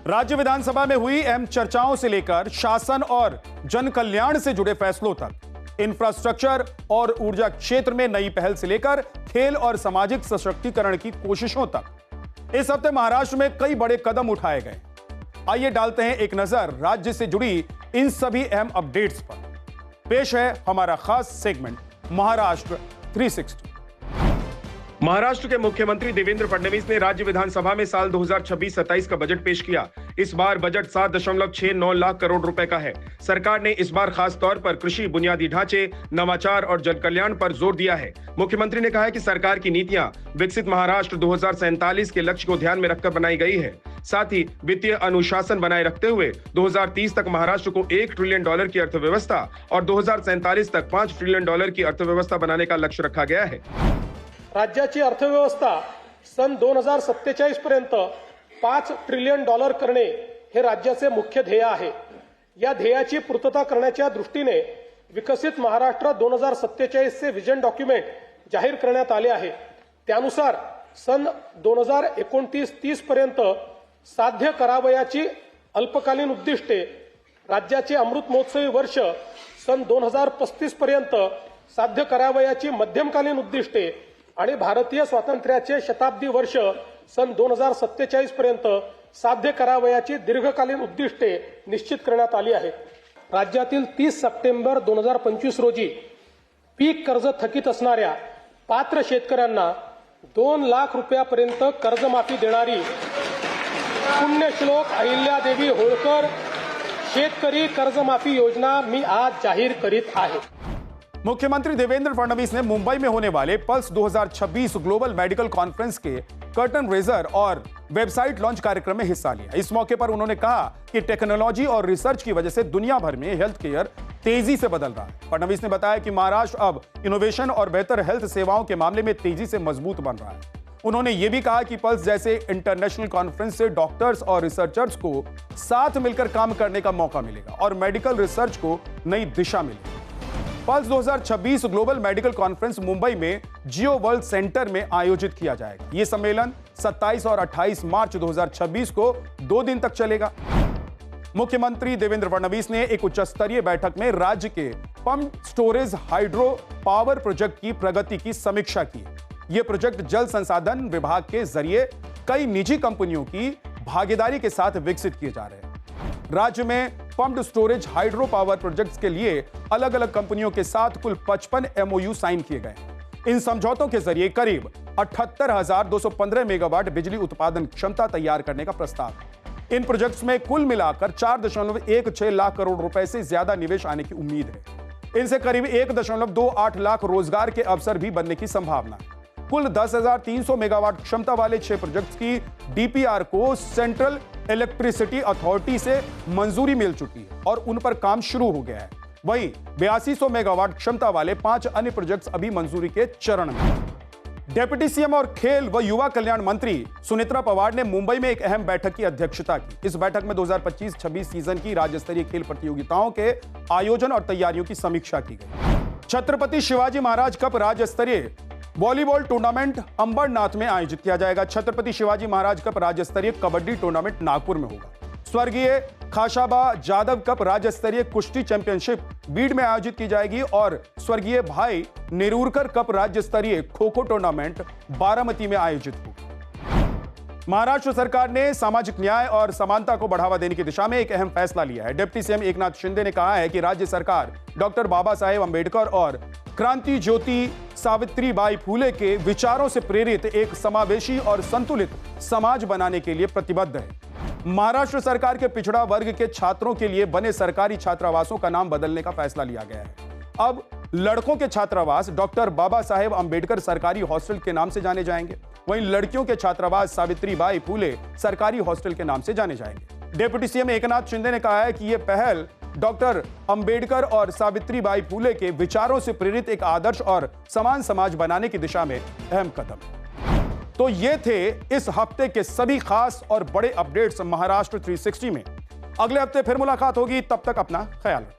राज्य विधानसभा में हुई अहम चर्चाओं से लेकर शासन और जन कल्याण से जुड़े फैसलों तक, इंफ्रास्ट्रक्चर और ऊर्जा क्षेत्र में नई पहल से लेकर खेल और सामाजिक सशक्तिकरण की कोशिशों तक इस हफ्ते महाराष्ट्र में कई बड़े कदम उठाए गए। आइए डालते हैं एक नजर राज्य से जुड़ी इन सभी अहम अपडेट्स पर। पेश है हमारा खास सेगमेंट महाराष्ट्र 360। महाराष्ट्र के मुख्यमंत्री देवेंद्र फडणवीस ने राज्य विधानसभा में साल 2026-27 का बजट पेश किया। इस बार बजट 7.69 लाख करोड़ रुपए का है। सरकार ने इस बार खास तौर पर कृषि, बुनियादी ढांचे, नवाचार और जन कल्याण पर जोर दिया है। मुख्यमंत्री ने कहा है कि सरकार की नीतियां विकसित महाराष्ट्र 2047 के लक्ष्य को ध्यान में रखकर बनाई गई है। साथ ही वित्तीय अनुशासन बनाए रखते हुए 2030 तक महाराष्ट्र को $1 ट्रिलियन की अर्थव्यवस्था और 2047 तक $5 ट्रिलियन की अर्थव्यवस्था बनाने का लक्ष्य रखा गया है। राज्याची अर्थव्यवस्था सन 2047 पर्यंत $5 ट्रिलियन करणे हे राज्याचे मुख्य ध्येय आहे। या ध्येयाची पूर्तता करण्याच्या दृष्टीने विकसित महाराष्ट्र 2047 चे विजन डॉक्युमेंट जाहीर करण्यात आले आहे। त्यानुसार सन 2029-30 पर्यंत साध्य करावयाची अल्पकालीन उद्दिष्टे, राज्याचे अमृत महोत्सवी वर्ष सन 2035 पर्यंत साध्य करावयाची मध्यमकालीन उद्दिष्टे आणि भारतीय स्वातंत्र्याचे शताब्दी वर्ष सन 2047 पर्यंत साध्य करावयाची दीर्घकालीन उद्दिष्टे निश्चित करण्यात आली आहेत। राज्यातील 30 सप्टेंबर 2025 रोजी पीक कर्ज थकीत असणाऱ्या पात्र शेतकऱ्यांना 2 लाख रुपयापर्यंत कर्जमाफी देणारी पुण्यश्लोक अहिल्यादेवी होळकर शेतकरी कर्जमाफी योजना मी आज जाहीर करीत आहे। मुख्यमंत्री देवेंद्र फडणवीस ने मुंबई में होने वाले पल्स 2026 ग्लोबल मेडिकल कॉन्फ्रेंस के कर्टन रेजर और वेबसाइट लॉन्च कार्यक्रम में हिस्सा लिया। इस मौके पर उन्होंने कहा कि टेक्नोलॉजी और रिसर्च की वजह से दुनिया भर में हेल्थ केयर तेजी से बदल रहा है। फडणवीस ने बताया कि महाराष्ट्र अब इनोवेशन और बेहतर हेल्थ सेवाओं के मामले में तेजी से मजबूत बन रहा है। उन्होंने यह भी कहा कि पल्स जैसे इंटरनेशनल कॉन्फ्रेंस से डॉक्टर्स और रिसर्चर्स को साथ मिलकर काम करने का मौका मिलेगा और मेडिकल रिसर्च को नई दिशा मिलेगी। Pulse 2026 global medical conference Mumbai में जियो वर्ल्ड सेंटर में आयोजित किया जाएगा। यह सम्मेलन 27 और 28 मार्च 2026 को 2 दिन तक चलेगा। मुख्यमंत्री देवेंद्र फडणवीस ने एक उच्च स्तरीय बैठक में राज्य के pump storage hydro power project की प्रगति की समीक्षा की। यह प्रोजेक्ट जल संसाधन विभाग के जरिए कई निजी कंपनियों की भागीदारी के साथ विकसित किए जा रहे हैं। राज्य में pumped storage hydro power projects के लिए अलग अलग कंपनियों के साथ कुल 55 MOU साइन किए गए। इन समझौतों के जरिए करीब 78,215 मेगावाट बिजली उत्पादन क्षमता तैयार करने का प्रस्ताव है। इन प्रोजेक्ट्स में कुल मिलाकर 4.16 लाख करोड़ रुपए से ज्यादा निवेश आने की उम्मीद है। इनसे करीब 1.28 लाख रोजगार के अवसर भी बनने की संभावना है। कुल 10,300 मेगावाट क्षमता वाले 6 प्रोजेक्ट्स की DPR को सेंट्रल इलेक्ट्रिसिटी अथॉरिटी से मंजूरी मिल चुकी है और उन पर काम शुरू हो गया है। वहीं 8200 मेगावाट क्षमता वाले 5 अन्य प्रोजेक्ट्स अभी मंजूरी के चरण में हैं। डेप्यूटी सीएम और खेल व युवा कल्याण मंत्री सुनेत्रा पवार ने मुंबई में एक अहम बैठक की अध्यक्षता की। इस बैठक में 2025-26 सीजन की राज्य स्तरीय खेल प्रतियोगिताओं के आयोजन और तैयारियों की समीक्षा की गई। छत्रपति शिवाजी महाराज कप राज्य स्तरीय वॉलीबॉल टूर्नामेंट अंबरनाथ में आयोजित किया जाएगा। छत्रपति शिवाजी महाराज कप राज्य स्तरीय कबड्डी टूर्नामेंट नागपुर में होगा। स्वर्गीय खाशाबा जादव कप राज्य स्तरीय कुश्ती चैंपियनशिप बीड में आयोजित की जाएगी और स्वर्गीय भाई नेरूरकर कप राज्य स्तरीय खो खो टूर्नामेंट बारामती में आयोजित होगा। महाराष्ट्र सरकार ने सामाजिक न्याय और समानता को बढ़ावा देने की दिशा में एक अहम फैसला लिया है। डिप्टी सीएम एकनाथ शिंदे ने कहा है कि राज्य सरकार डॉक्टर बाबा साहेब अंबेडकर और क्रांति ज्योति सावित्रीबाई फूले के विचारों से प्रेरित एक समावेशी और संतुलित समाज बनाने के लिए प्रतिबद्ध है। महाराष्ट्र सरकार के पिछड़ा वर्ग के छात्रों के लिए बने सरकारी छात्रावासों का नाम बदलने का फैसला लिया गया है। अब लड़कों के छात्रावास डॉक्टर बाबा साहेब अंबेडकर सरकारी हॉस्टल के नाम से जाने जाएंगे, वहीं लड़कियों के छात्रावास सावित्रीबाई फूले सरकारी हॉस्टल के नाम से जाने जाएंगे। डिप्टी सीएम एकनाथ शिंदे ने कहा है कि यह पहल डॉक्टर अंबेडकर और सावित्रीबाई फूले के विचारों से प्रेरित एक आदर्श और समान समाज बनाने की दिशा में अहम कदम है। तो ये थे इस हफ्ते के सभी खास और बड़े अपडेट्स महाराष्ट्र 360 में। अगले हफ्ते फिर मुलाकात होगी, तब तक अपना ख्याल रखें।